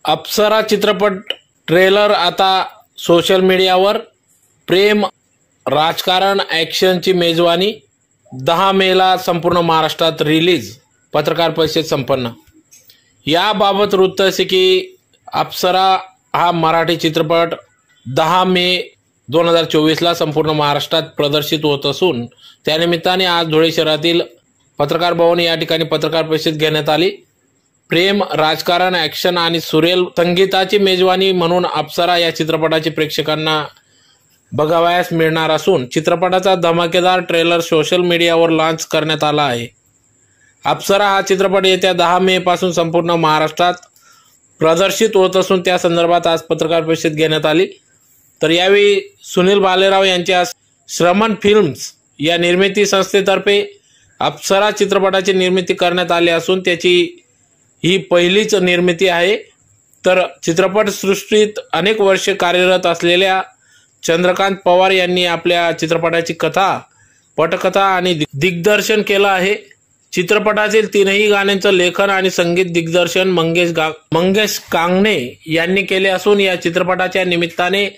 अप्सरा चित्रपट ट्रेलर आता सोशल मीडियावर। प्रेम राजकारण ॲक्शनची मेजवानी 10 मेला संपूर्ण महाराष्ट्रात रिलीज। पत्रकार परिषद संपन्न। याबाबत वृत्त असे की अप्सरा हा मराठी चित्रपट 10 मे 2024ला संपूर्ण महाराष्ट्रात प्रदर्शित होत असून त्यानिमित्ताने आज धुळे शहरातील पत्रकार भवन या ठिकाणी पत्रकार परिषद घेण्यात आली। प्रेम राजकारण ॲक्शन आणि सुरेल संगीताची मेजवानी म्हणून अप्सरा या चित्रपटाची प्रेक्षकांना बघावयास मिळणार असून चित्रपटाचा धमाकेदार ट्रेलर सोशल मीडियावर लॉन्च करण्यात आला आहे। अप्सरा हा चित्रपट येत्या 10 मे पासून संपूर्ण महाराष्ट्रात प्रदर्शित होत असून त्या संदर्भात आज पत्रकार परिषद घेण्यात आली। तर यावेळी सुनील भालेराव यांच्या श्रमण फिल्म्स या निर्मिती संस्थेतर्फे अप्सरा चित्रपटाची निर्मिती करण्यात आली असून त्याची ही पहिलीच निर्मिती आहे। तर चित्रपट सृष्टीत अनेक वर्षे कार्यरत असलेल्या चंद्रकांत पवार यांनी आपल्या चित्रपटाची कथा, पटकथा आणि दिग्दर्शन केलं आहे। चित्रपटातील 3ही गाण्यांचं लेखन आणि संगीत दिग्दर्शन मंगेश कांगणे यांनी केले असून या चित्रपटाच्या निमित्ताने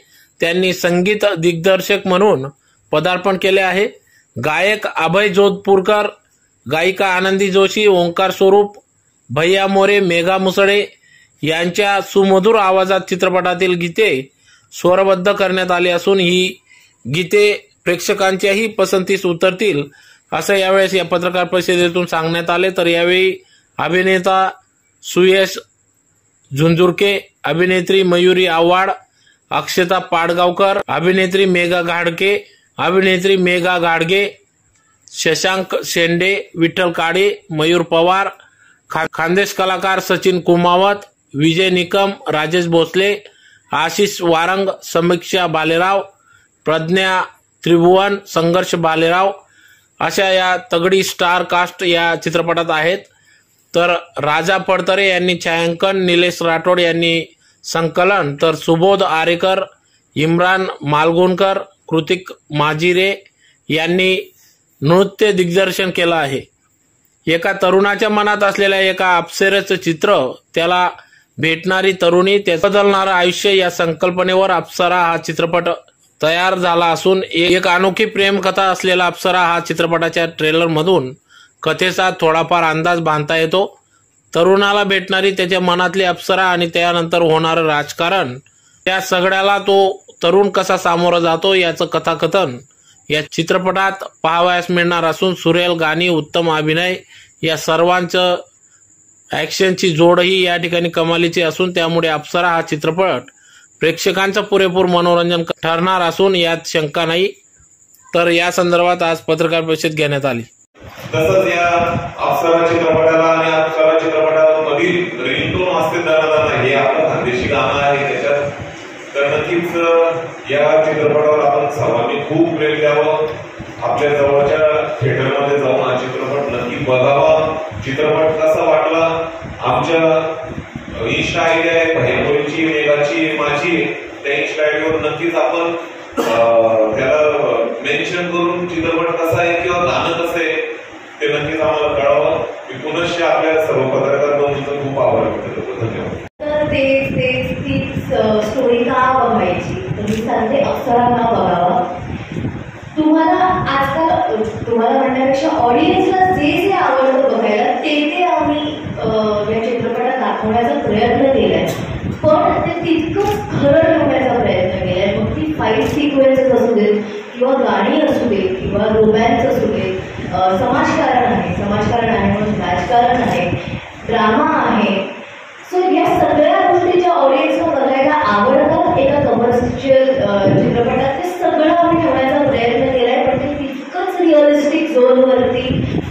त्यांनी संगीत दिग्दर्शक म्हणून पदार्पण केले आहे। गायक अभय जोधपुरकर, गायिका आनंदी जोशी, ओंकार स्वरूप, भैया मोरे, मेघा मुसळे यांच्या सुमधुर आवाजात चित्रपटातील गीते स्वरबद्ध करण्यात आली असून ही गीते प्रेक्षकांच्याही पसंतीस उतरतील असं यावेळेस या पत्रकार परिषदेतून सांगण्यात आले। तर यावेळी अभिनेता सुयश झुंझुरके, अभिनेत्री मयुरी आव्हाड, अक्षता पाडगावकर, अभिनेत्री मेघा गाडगे, शशांक शेंडे, विठ्ठल काळे, मयूर पवार, खानदेश कलाकार सचिन कुमावत, विजय निकम, राजेश भोसले, आशिष वारंग, समीक्षा बालेराव, प्रज्ञा त्रिभुवन, संघर्ष बालेराव अशा या तगडी स्टार कास्ट या चित्रपटात आहेत। तर राजा फडतरे यांनी छायांकन, निलेश राठोड यांनी संकलन, तर सुबोध आरेकर, इम्रान मालगुणकर, कृतिक माजिरे यांनी नृत्य दिग्दर्शन केलं आहे। एका तरुणाच्या मनात असलेल्या एका अप्सरेचं चित्र, त्याला भेटणारी तरुणी, त्याचं बदलणारं आयुष्य या संकल्पनेवर अप्सरा हा चित्रपट तयार झाला असून एक अनोखी प्रेमकथा असलेला अप्सरा हा चित्रपटाच्या ट्रेलर मधून कथेचा थोडाफार अंदाज बांधता येतो। तरुणाला भेटणारी त्याच्या मनातली अप्सरा आणि त्यानंतर होणारं राजकारण, त्या सगळ्याला तो तरुण कसा सामोरा जातो याचं कथाकथन या चित्रपटात पाहावयास मिळणार असून सुरेल गाणी, उत्तम अभिनय या सर्वांचं ॲक्शनची जोडही या ठिकाणी कमालीची असून त्यामुळे अप्सरा हा चित्रपट प्रेक्षकांचं पुरेपूर मनोरंजन ठरणार असून यात शंका नाही। तर या संदर्भात आज पत्रकार परिषद घेण्यात आली। तसंच या अप्सरा चित्रपटाला आणि अप्सरा चित्रपटामधील रिंगटोन असते दाना हे आपलं खानदेशी गाणं आहे त्याच्यात। तर नक्कीच या चित्रपटावर आपण सर्वांनी खूप प्रेम द्यावं, आपल्या जवळच्या थिएटरमध्ये जाऊन हा चित्रपट नक्की बघावा। चित्रपट कसा वाटला, आमच्या इन्स्टा आयडी आहे भैयामोरीची, मेघाची, माझी, त्या इन्स्टा आयडीवर नक्कीच आपण त्याला मेन्शन करून चित्रपट कसा आहे किंवा गाणं कसं आहे ते नक्कीच आम्हाला कळावं। मी पुनश्च आपल्या सर्व पत्रकार बंधूंचं खूप आभार व्यक्त करतो। धन्यवाद। तर तीच स्टोरी का बघायची, तुम्ही सांगते अप्सरा का बघावा। तुम्हाला आजकाल तुम्हाला म्हणण्यापेक्षा ऑडियन्सला जे आवडतं बघायला ते आम्ही या चित्रपटात दाखवण्याचा प्रयत्न केलाय, पण ते तितकंच खरं ठेवण्याचा प्रयत्न केलाय। मग ती फाईट सिक्वेन्सेस असू देत किंवा गाणी असू देत किंवा रोमॅन्स असू देत, समाजकारण आहे म्हणून राजकारण आहे, ड्रामा आहे। सो या सगळ्या गोष्टी ज्या ऑडियन्सला बघायला आवडतात एका कमर्शियल चित्रपटात, ते सगळं आम्ही ठेवण्याचा प्रयत्न केलाय, पण ते तितकंच रिअलिस्टिक झोनवरती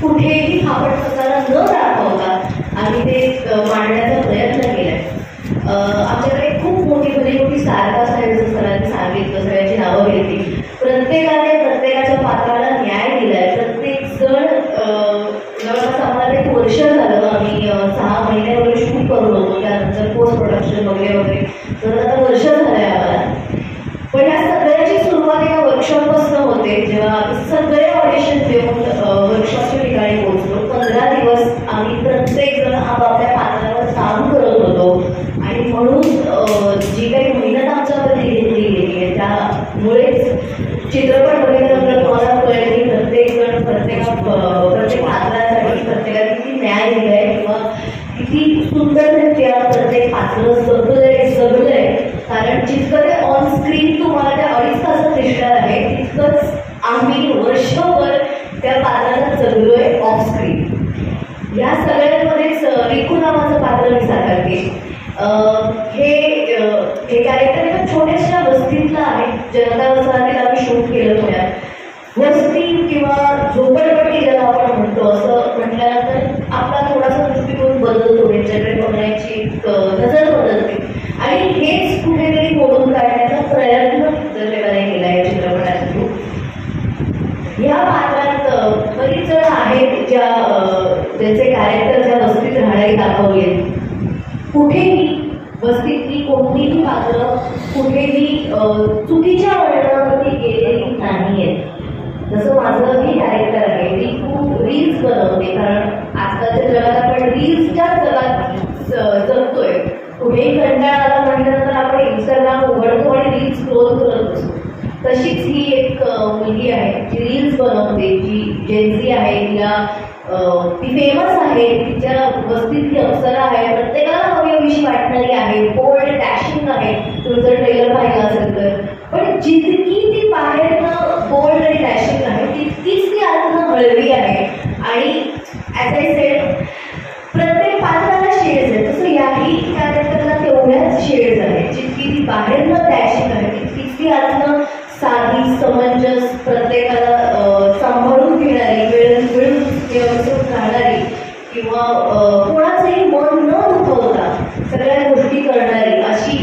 कुठेही फापट पसारा न दाखवता आम्ही ते मांडण्याचा प्रयत्न केलाय। आमच्याकडे खूप मोठी स्टारकास्ट आहे, जसं सरांनी सांगितलं, सगळ्यांची नावं घेतली, प्रत्येकाने प्रत्येकाच्या पात्राला न्याय दिलाय। प्रत्येक जण जवळपास आम्हाला 1 वर्ष झालं, आम्ही 6 महिने वगैरे शूट करून होतो, त्यानंतर पोस्ट प्रोडक्शन वगैरे तर आता वर्ष झालंय आम्हाला। पण या सगळ्याची सुरुवात एका वर्कशॉपपासून होते, जेव्हा आम्ही सगळे ऑडिशन देऊन वर्कशॉपच्या ठिकाणी पोहोचलो। 15 दिवस आम्ही प्रत्येक जण आपापल्या पात्रावर काम करत होतो आणि म्हणून किंवा किती सुंदररित्या प्रत्येक पात्र जगलंय. कारण जितकं ते ऑन स्क्रीन तुम्हाला त्या 2.5 तासात दिसणार आहे तितकंच आम्ही वर्षभर त्या पात्राला जगलोय ऑफ स्क्रीन. या सगळ्यांमध्येच रिकू नावाचं पात्र मी साकारते. हे कॅरेक्टर एका छोट्याशा वस्तीतलं आहे. जनता वसाहतीला आम्ही शूट केलं पुण्यात. वस्ती किंवा झोपडपट्टी ज्याला आपण म्हणतो असं म्हटल्यानंतर आपला थोडासा दृष्टिकोन बदलतो, त्यांच्याकडे बघण्याची नजर बदलते आणि हेच कुठेतरी मोडून काढण्याचा प्रयत्न दिग्दर्शकाने केला या चित्रपटातून. या पात्रात बरीच जण आहेत ज्यांचे कॅरेक्टर ज्या वस्तीत राहणारे दाखवले. कुठेही वस्तीतली कोणतीही पात्र कुठेही चुकीच्या वळणावरती गेलेली नाही आहेत. जसं माझं हे कॅरेक्टर आहे, मी खूप रील्स बनवते. कारण आजकालच्या जगात आपण रील्सच्याच जगात जगतोय. कुठेही कंटाळा आला म्हटल्यानंतर आपण इंस्टाग्राम उघडतो आणि रील्स स्क्रोल करत असतो. तशीच ही एक मुलगी आहे जी रील्स बनवते, जी जेन्झी आहे, ती फेमस आहे, तिच्या वस्तीतली अप्सरा आहे, प्रत्येकाला हवीशी वाटणारी आहे, बोल्ड डॅशिंग आहे. तुम्ही जर ट्रेलर पाहिला असेल तर. पण जितकी ती बाहेरनं बोल्ड आणि डॅशिंग आहे तितकीच ती आतनं हळवी आहे. आणि ॲज आय सेड प्रत्येक पात्राला शेड्स आहेत, तसं याही कॅरेक्टरला तेवढ्याच शेड्स आहेत. जितकी ती बाहेरनं डॅशिंग आहे तितकीच ती आतनं साधी, समंजस, प्रत्येकाला सांभाळून घेणारी, वेळ व्यवस्थित राहणारी किंवा कोणाचंही मन न दुखवता सगळ्या गोष्टी करणारी अशी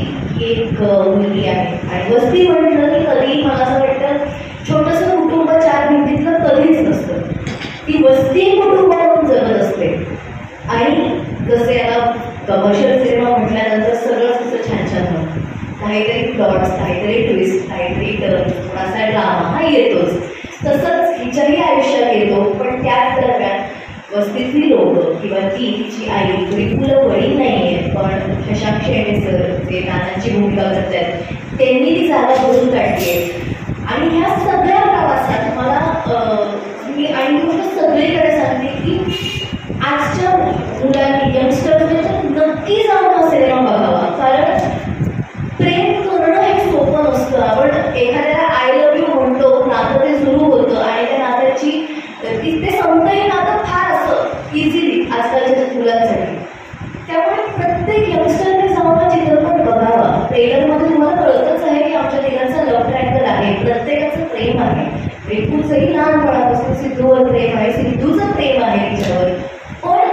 एक मुलगी आहे. आणि वस्ती म्हटलं की कधीही मला असं वाटतं छोटंसं कुटुंब 4 भिंतीतलं कधीच नसतं. ती वस्ती कुटुंब म्हणून जगत असते. आणि जसे आता कमर्शियल सिनेमा म्हटल्यानंतर सगळंच असं छान छान होतं. काहीतरी प्लॉट्स, काहीतरी ट्विस्ट, काहीतरी टर्न, थोडासा ड्रामा हा येतोच. तसंच हिच्याही आयुष्यात येतो. पण त्याच दरम्यान वस्तीतली लोकं किंवा तिची आई रिकूला वडील नाही आहे, पण शशांक शेंडे सर जे नानांची भूमिका करत आहेत त्यांनी ती जागा भरून काढली आहे. आणि ह्या सगळ्या प्रवासात मला मी आणि गोष्ट सगळीकडे सांगते की आजच्या मुलांनी, यंगस्टर्सने तर नक्की जाऊन हा सिनेमा बघावा. कारण प्रेम करणं हे सोपं नसतं. आपण एखाद्याला आय लव्ह यू म्हणतो, नातं ते सुरू होतं आणि त्या नात्याची ते संपतही नातं फार असं इझिली आजकालच्या मुलांसाठी. त्यामुळे प्रत्येक यंगस्टरने जाऊन चित्रपट बघावा. ट्रेलरमध्ये तुम्हाला कळतच आहे की आमच्या तिघांचा लव्ह ट्रँगल आहे, प्रत्येकाचं प्रेम आहे. रिकूचंही लहानपणापासून सिद्धूवर प्रेम आहे, सिद्धूचं प्रेम आहे तिच्यावर. पण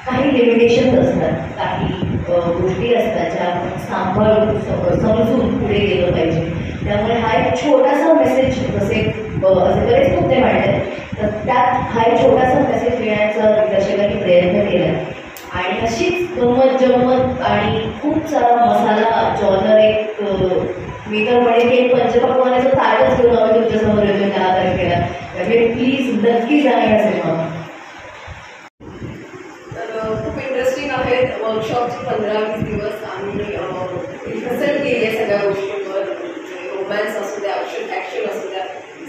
काही लिमिटेशन्स असतात, काही गोष्टी असतात ज्या आपण सांभाळून समजून पुढे गेलं पाहिजे. त्यामुळे हा एक छोटासा मेसेज, असे बरेच मुद्दे मांडले तर त्यात हा एक छोटासा मेसेज देण्याचा दिग्दर्शकांनी प्रयत्न केला. आणि अशीच गंमत जम्मत आणि खूप सारा मसाला जॉनर एक मी तर म्हणेन की एक पंचपक्वानाचं ताटच घेऊन आम्ही तुमच्यासमोर येतो 10 तारखेला. त्यामुळे प्लीज नक्की जा या सिनेमा. खूप इंटरेस्टिंग आहेत वर्कशॉपचे 15-20 दिवस. आम्ही रिहर्सल केली आहे सगळ्या गोष्टींवर. रोमॅन्स असू द्या, ॲक्शन असू द्या,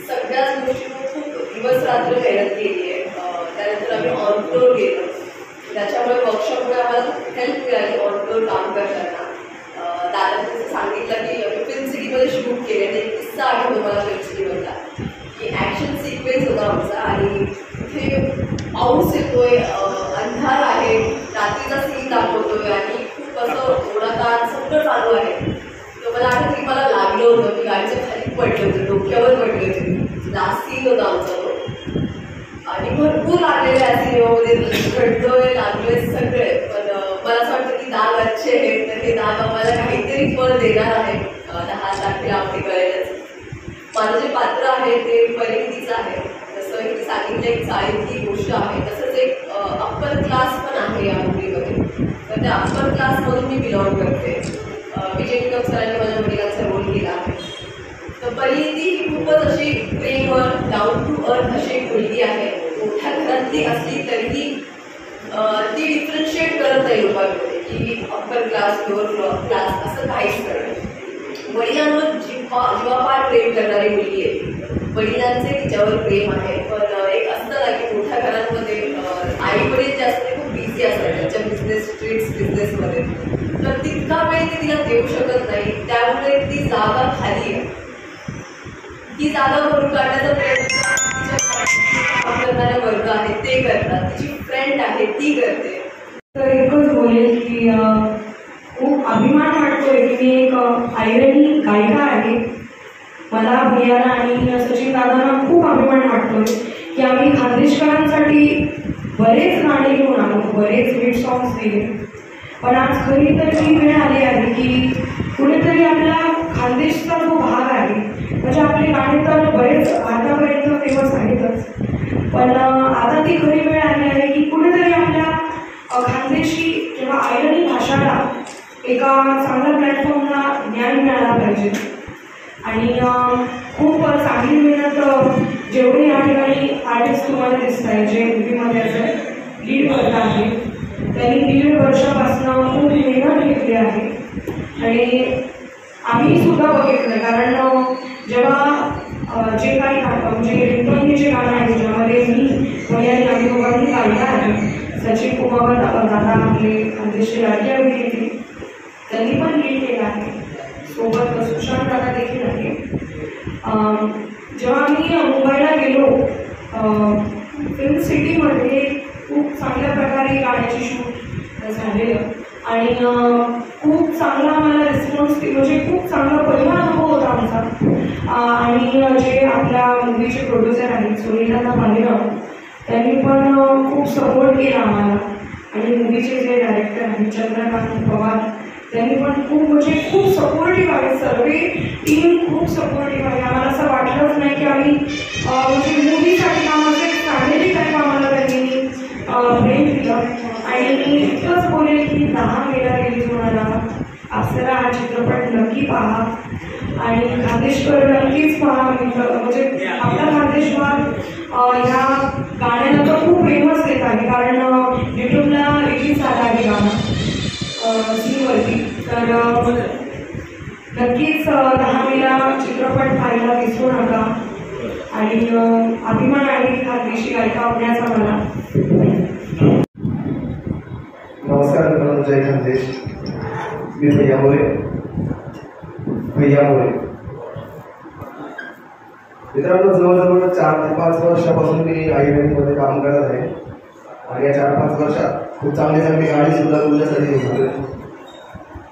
सगळ्याच गोष्टींवर खूप दिवस रात्र मेहनत केली आहे. त्यानंतर आम्ही ऑन फ्लोर गेलो. त्याच्यामुळे वर्कशॉपमुळे आम्हाला हेल्प मिळाली ऑन फ्लोर काम करताना. दादाने तसं सांगितलं की आम्ही फिल्म सिटीमध्ये शूट केले. आणि एक किस्सा आठवतो मला फिल्म सिटीमधला की ॲक्शन सिक्वेन्स होता आमचा आणि तिथे पाऊस येतोय, अंधार आहे, रात्रीचा सीन दाखवतोय आणि खूप असं ओढाताण सगळं चालू आहे. तर मला आठवतं की मला लागलं होतं, मी गाडीच्या खाली पडले होते, डोक्यावर पडले होते. लास्ट सीन होता आमचा तो. आणि भरपूर लागलेले सिनेमामध्ये घडतोय, लागलोय सगळे. पण मला असं वाटतं की दाग अच्छे आहेत, तर हे दाग आम्हाला काहीतरी फळ देणार आहे. 10 तारखेला आम्ही कळेलच. माझं जे पात्र आहे ते परिणीतीचं आहे. जसं मी सांगितलं एक चाळीतली गोष्ट आहे, तसंच एक अप्पर क्लास पण आहे या मूवीमध्ये. तर त्या अप्पर क्लासमधून मी बिलॉंग करते. विजय निकम सरांनी माझ्या वडिलांचा रोल केला आहे. तर परिणीती ही खूपच अशी प्रेमळ, डाऊन टू अर्थ अशी एक मुलगी आहे. मोठ्या घरातली असली तरीही ती डिफरन्शिएट करत नाही लोकांमध्ये की अप्पर क्लास, लोअर क्लास असं काहीच करत. वडिलांवर जीवापाड प्रेम करणारी मुलगी आहे. वडिलांचे तिच्यावर प्रेम आहे. पण एक असतं ना की मोठ्या घरांमध्ये आई वडील जे असते खूप बिझी बिझी असतात त्यांच्या बिझनेसमध्ये, तर तितका वेळ ते तिला देऊ शकत नाही. त्यामुळे ती जागा खाली आहे. ती जागा भरून काढण्याचा प्रयत्न काम करणारे वर्ग आहेत ते करतात, तिची फ्रेंड आहे ती करते. तर एकच बोलेल की खूप अभिमान वाटतोय की मी एक आयरणी गायिका आहे. मला भैयाला आणि सचिन दादांना खूप अभिमान वाटतोय की आम्ही खानदेशकरांसाठी बरेच गाणे घेऊन आलो, बरेच हिट सॉंग्स दिले. पण आज खरी तर ही वेळ आली आहे की कुठेतरी आपला खानदेशचा जो भाग आहे, म्हणजे आपले गाणे तर बरेच आतापर्यंत फेमस आहेतच, पण आता ती खरी वेळ आली आहे की कुठेतरी आपल्या खानदेशी किंवा आयरणी भाषाला एका चांगल्या प्लॅटफॉर्मला न्याय मिळाला पाहिजे. आणि खूप चांगली मेहनत जेवढे या ठिकाणी आर्टिस्ट तुम्हाला दिसत आहे जे मूवीमध्ये असं लीड करत आहे, त्यांनी 1.5 वर्षापासून खूप मेहनत घेतली आहे. आणि आम्ही सुद्धा बघितलं, कारण जेव्हा जे काही म्हणजे रिंगटोन जे गाणं आहे ज्यामध्ये मी भैयानी आम्ही दोघांनी गायला आहे, सचिन कुमार दादा आपले खानदेशी लाडकी अभिनेत्री त्यांनी पण लीड केलं आहे, सोबत सुशांत दादा देखील आहे. जेव्हा आम्ही मुंबईला गेलो फिल्म सिटीमध्ये खूप चांगल्या प्रकारे गाण्याची शूट झालेलं आणि खूप चांगला आम्हाला रिस्पॉन्स, म्हणजे खूप चांगला पहिला अनुभव होता आमचा. आणि जे आपल्या मूवीचे प्रोड्युसर आहेत सुनीलदादा मालेगाव, त्यांनी पण खूप सपोर्ट केला आम्हाला. आणि मूवीचे जे डायरेक्टर आहेत चंद्रकांत पवार, त्यांनी पण खूप सपोर्टिव्ह आहे. सर्व टीम खूप सपोर्टिव्ह आहे. आम्हाला असं वाटलंच नाही की आम्ही म्हणजे मूवीसाठी आम्हाला एक फॅमिली टाईप आम्हाला त्यांनी प्रेम दिलं. आणि मी इतकंच बोलेल की 10 मेला रिलीज होणारा अप्सरा हा चित्रपट नक्की पहा आणि खानदेशकर नक्कीच पहा. म्हणजे आपला खानदेश भाग ह्या गाण्याला तर खूप फेमस देत आहे, कारण युट्यूबला रिलीज झाला आहे गाणं सीवरती. तर नक्कीच 10 मेला चित्रपट पाहायला विसरू नका. आणि अभिमान आहे खानदेशी गायिका होण्याचा मला. नमस्कार मित्रांनो, जय खानदेश. मी भैया मोरे. मित्रांनो, जवळजवळ 4 ते 5 वर्षापासून मी आयरनीमध्ये काम करत आहे आणि या 4-5 वर्षात खूप चांगली गाणी सुद्धा तुमच्यासाठी घेतली.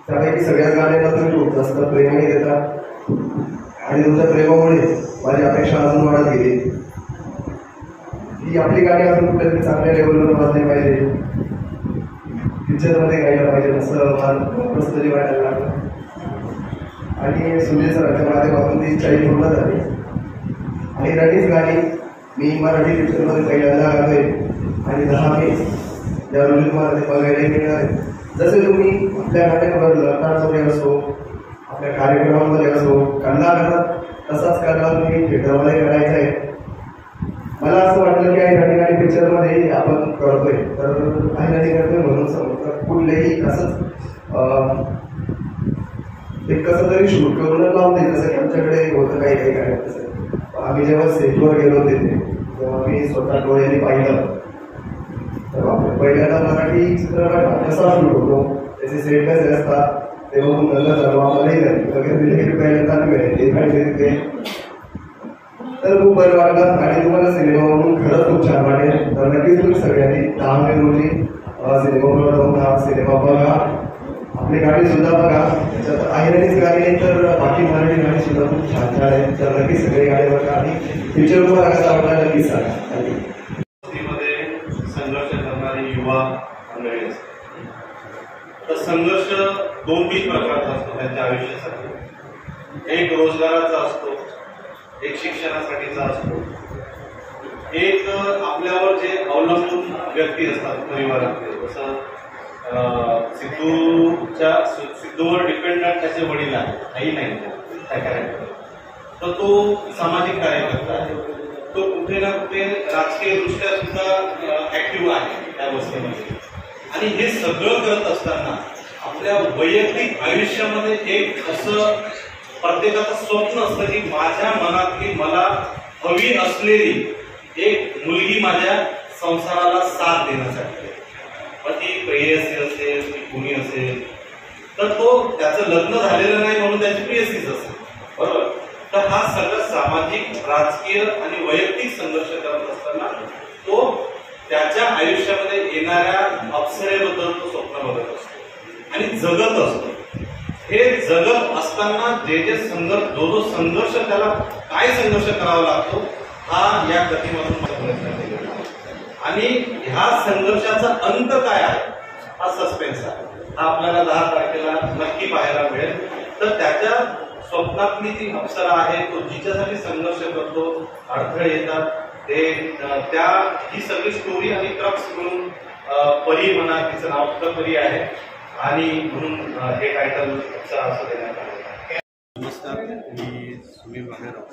त्यापैकी सगळ्याच गाण्यांना तुम्ही खूप जास्त प्रेमही देतात आणि तुमच्या प्रेमामुळे माझी अपेक्षा अजून वाढत गेली की आपली गाणी अजून कुठेतरी चांगल्या लेवलवर वाजली पाहिजे, पिक्चरमध्ये गायला पाहिजे असं मला तरी वाटायला लागलं. आणि सुनील सरांच्या माध्यमातून ती इच्छाही पूर्ण झाली आणि रडीच गाणी मी मराठी पिक्चरमध्ये पहिल्यांदा गातोय आणि 10 मे या रोजी तुम्हाला ते बघायला मिळणार आहे. जसे तुम्ही आपल्या गाण्यांवर लग्नामध्ये असो, आपल्या कार्यक्रमांमध्ये असो कल्ला करतात, तसाच कल्ला तुम्ही थिएटरमध्ये करायचा आहे. मला असं वाटलं की आई गाणी पिक्चरमध्ये आपण करतोय तर आई करतोय म्हणून समजतं कुठलेही असंच एक कसं तरी शूट करून लावून देईल, जसं की आमच्याकडे होतं काही गाड्या. तसं आम्ही जेव्हा सेटवर गेलो होते तेव्हा मी स्वतः डोळ्यांनी पाहिलं तर पहिल्यांदा मराठी चित्रपट कसा शूट होतो, त्याचे सेट कसे असतात ते बघून नंतर झालो आम्हालाही वगैरे पहिल्यांदा मिळेल तर खूप बरं वाटलं. आणि तुम्हाला सिनेमा बघून खरंच खूप छान वाटेल. तर नक्कीच तुम्ही सगळ्यांनी 10 मे रोजी सिनेमागृहात जाऊन हा सिनेमा बघा, आपली गाणी सुद्धा बघा. त्याच्यात आयरनीच गाणी नाही तर बाकी मराठी गाणी सुद्धा खूप छान छान आहेत. तर नक्कीच सगळे गाणी बघा आणि पिक्चर तुम्हाला कसं आवडला नक्कीच सांगा. संघर्ष करणारे युवा मंडळी असतात. तर संघर्ष 2-3 प्रकारचा असतो त्यांच्या आयुष्यासाठी. एक रोजगाराचा असतो, एक शिक्षणासाठीचा असतो, एक आपल्यावर जे अवलंबून व्यक्ती असतात परिवारातले. जसं सिद्धूवर डिपेंडंट त्याचे वडील आहेत, आई नाही त्या कॅरेक्टर. तर तो सामाजिक कार्यकर्ता आहे, तो कुठे ना कुठे राजकीय दृष्ट्या सुद्धा ऍक्टिव्ह आहे त्या वस्तीमध्ये. आणि हे सगळं करत असताना आपल्या वैयक्तिक आयुष्यामध्ये एक असं प्रत्येकाचं स्वप्न असतं की माझ्या मनातली मला हवी असलेली एक मुलगी माझ्या संसाराला साथ देण्यासाठी. मग ती प्रेयसी असेल, ती कुणी असेल, तर तो त्याचं लग्न झालेलं नाही म्हणून त्याची प्रेयसीच असेल, बरोबर. तर हा सगळं सामाजिक, राजकीय आणि वैयक्तिक संघर्ष करत असताना तो त्याच्या आयुष्यामध्ये येणाऱ्या अप्सरेबद्दल तो स्वप्न बघत असतो आणि जगत असतो. हे जगत असताना जे संघर्ष, जो संघर्ष, त्याला काय संघर्ष करावा लागतो हा या कथेमधून प्रयत्न केलेला आहे. आणि ह्या संघर्षाचा अंत काय आहे हा सस्पेन्स आहे. हा आपल्याला 10 तारखेला नक्की पाहायला मिळेल. तर त्याच्या स्वप्नातली जी अप्सरा आहे, तो जिच्यासाठी संघर्ष करतो, अडथळे येतात, ते ही सगळी स्टोरी आणि क्रक्स म्हणून परी म्हणा, तिचं नाव सुद्धा परी आहे आणि म्हणून हे टायटल अप्सरा असं देण्यात आलं. नमस्कार, मी सुनील भालेराव.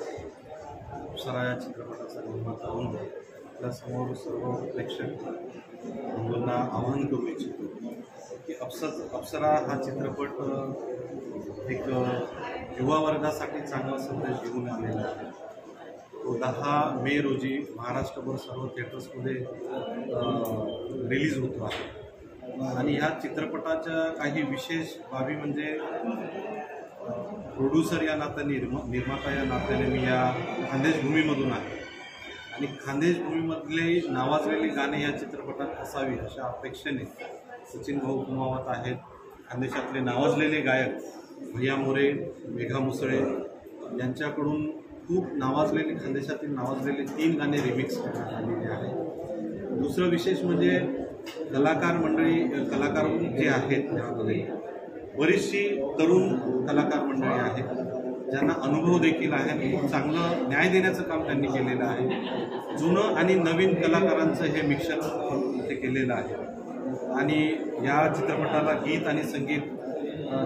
अप्सरा या चित्रपटाचा निर्माता म्हणून आपल्यासमोर सर्व प्रेक्षक बंधूंना आवाहन करू इच्छितो की अप्सरा हा चित्रपट एक युवा वर्गासाठी चांगला संदेश घेऊन आलेला आहे. तो 10 मे रोजी महाराष्ट्रभर सर्व थिएटर्समध्ये रिलीज होतो आहे. आणि ह्या चित्रपटाच्या काही विशेष बाबी म्हणजे प्रोड्युसर या नात्याने, निर्माता या नात्याने मी या खानदेश भूमीमधून आहे आणि खानदेश भूमीमधले नावाजलेली गाणे या चित्रपटात असावी अशा अपेक्षेने सचिन भाऊ कुमावत आहेत. खानदेशातले नावाजलेले गायक भैया मोरे, मेघा मुसळे यांच्याकडून खूप नावाजलेली, खानदेशातील नावाजलेले 3 गाणे रिमिक्स करण्यात आलेले आहे. दुसरं विशेष म्हणजे कलाकार जे आहेत त्यामध्ये बरीचशी तरुण कलाकार मंडळी आहेत ज्यांना अनुभव देखील आहे. खूप चांगलं न्याय देण्याचं काम त्यांनी केलेलं आहे. जुनं आणि नवीन कलाकारांचं हे मिक्सर ते केलेलं आहे. आणि या चित्रपटाला गीत आणि संगीत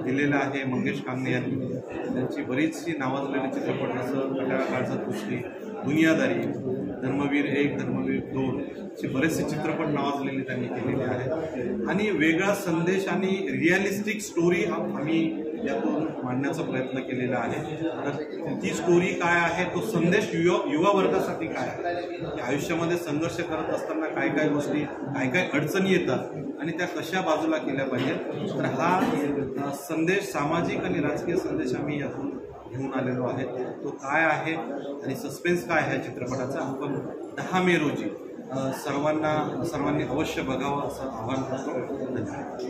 दिलेलं आहे मंगेश कांगणे यांनी. त्यांची बरीचशी नावाजलेली चित्रपट जसं कटाळा काळजात कुस्ती, दुनियादारी, धर्मवीर 1, धर्मवीर 2 असे बरेचसे चित्रपट नावाजलेले त्यांनी केलेले आहेत. आणि वेगळा संदेश आणि रिअलिस्टिक स्टोरी आम्ही यातून मांडण्याचा प्रयत्न केलेला आहे. तर ती स्टोरी काय आहे, तो संदेश युवा वर्गासाठी काय आहे, आयुष्यामध्ये संघर्ष करत असताना काय काय गोष्टी, काय काय अडचणी येतात आणि त्या कशा बाजूला केल्या पाहिजेत. तर हा संदेश, सामाजिक आणि राजकीय संदेश आम्ही यातून घेऊन आलेलो आहे. तो काय आहे आणि सस्पेन्स काय आहे चित्रपटाचा, आपण 10 मे रोजी सर्वांनी अवश्य बघावं असं आवाहन करतो. धन्यवाद.